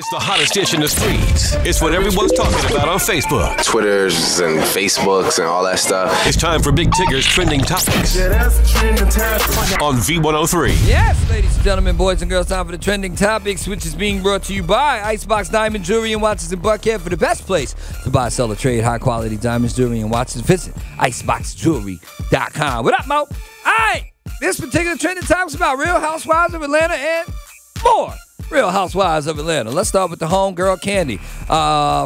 It's the hottest dish in the streets. It's what everyone's talking about on Facebook. Twitters and Facebooks and all that stuff. It's time for Big Tigger's Trending Topics. Yeah, that's trending topics. On V103. Yes, ladies and gentlemen, boys and girls, time for the Trending Topics, which is being brought to you by Icebox Diamond Jewelry and Watches in Buckhead. For the best place to buy, sell, or trade high-quality diamonds, jewelry, and watches, visit iceboxjewelry.com. What up, Mo? All right, this particular Trending Topics is about Real Housewives of Atlanta and more. Real Housewives of Atlanta. Let's start with the homegirl, Kandi.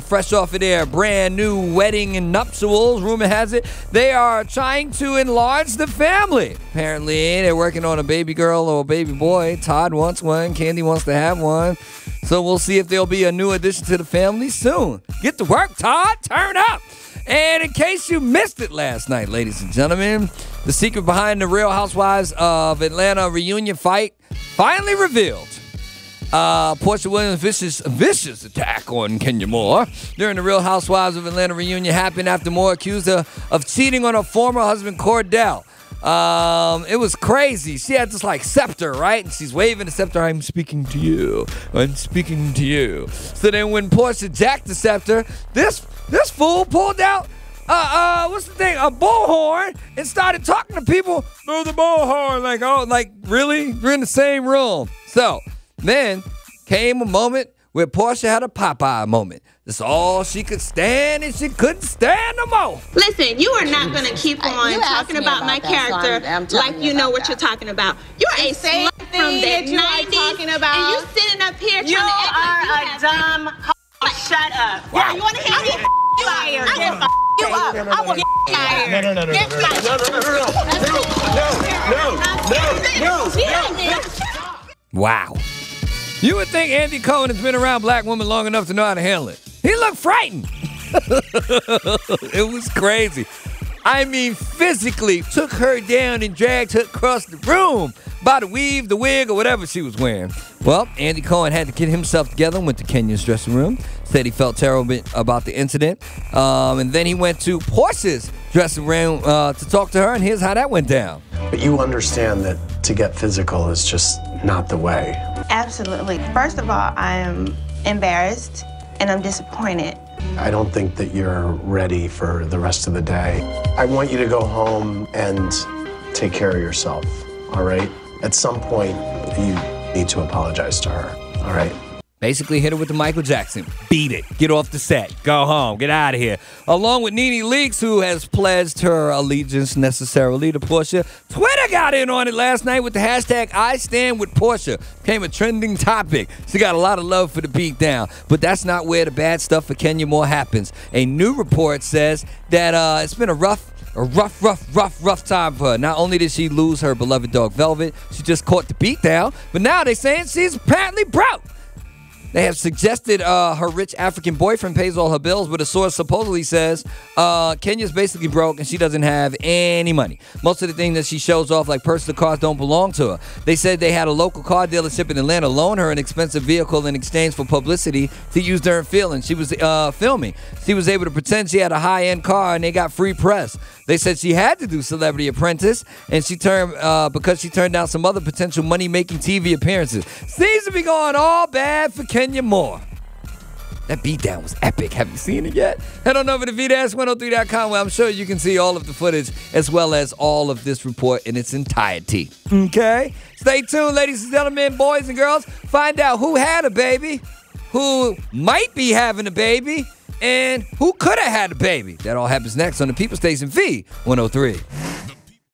Fresh off of their brand new wedding and nuptials, rumor has it, they are trying to enlarge the family. Apparently, they're working on a baby girl or a baby boy. Todd wants one. Kandi wants to have one. So we'll see if there'll be a new addition to the family soon. Get to work, Todd. Turn up. And in case you missed it last night, ladies and gentlemen, the secret behind the Real Housewives of Atlanta reunion fight finally revealed. Portia Williams' vicious attack on Kenya Moore during the Real Housewives of Atlanta reunion happened after Moore accused her of cheating on her former husband, Cordell. It was crazy. She had this like scepter, right? And she's waving the scepter. I'm speaking to you. I'm speaking to you. So then when Portia jacked the scepter, this fool pulled out what's the thing? A bullhorn and started talking to people through the bullhorn. Like, oh, like really? We're in the same room. So then came a moment where Portia had a Popeye moment. That's all she could stand, and she couldn't stand no more. Listen, you are not going to keep on talking about my character like you know what you're talking about. You're a slut from the 90s, and you sitting up here trying to act like you dumb hoe. Shut up. Wow. You want to hear me? Fired. I will you up. I will fired. No. Wow. You would think Andy Cohen has been around black women long enough to know how to handle it. He looked frightened. It was crazy. I mean, physically took her down and dragged her across the room by the weave, the wig, or whatever she was wearing. Well, Andy Cohen had to get himself together and went to Kenya's dressing room. Said he felt terrible about the incident. And then he went to Portia's dressing room to talk to her, and here's how that went down. But you understand that to get physical is just not the way. Absolutely. First of all, I am embarrassed and I'm disappointed. I don't think that you're ready for the rest of the day. I want you to go home and take care of yourself, all right? At some point, you need to apologize to her, all right? Basically hit her with the Michael Jackson. Beat it. Get off the set. Go home. Get out of here. Along with Nene Leakes, who has pledged her allegiance necessarily to Portia. Twitter got in on it last night with the hashtag #IStandWithPortia. Became a trending topic. She got a lot of love for the beatdown. But that's not where the bad stuff for Kenya Moore happens. A new report says that it's been a rough time for her. Not only did she lose her beloved dog Velvet, she just caught the beatdown, but now they're saying she's apparently broke. They have suggested her rich African boyfriend pays all her bills, but a source supposedly says Kenya's basically broke and she doesn't have any money. Most of the things that she shows off, like personal cars, don't belong to her. They said they had a local car dealership in Atlanta loan her an expensive vehicle in exchange for publicity to use during filming. She was filming. She was able to pretend she had a high-end car and they got free press. They said she had to do Celebrity Apprentice, and she turned because she turned down some other potential money-making TV appearances. Seems to be going all bad for Kenya Moore. That beatdown was epic. Have you seen it yet? Head on over to VDash103.com where I'm sure you can see all of the footage as well as all of this report in its entirety. Okay? Stay tuned, ladies and gentlemen, boys and girls. Find out who had a baby, who might be having a baby, and who could have had a baby. That all happens next on the People Station V103.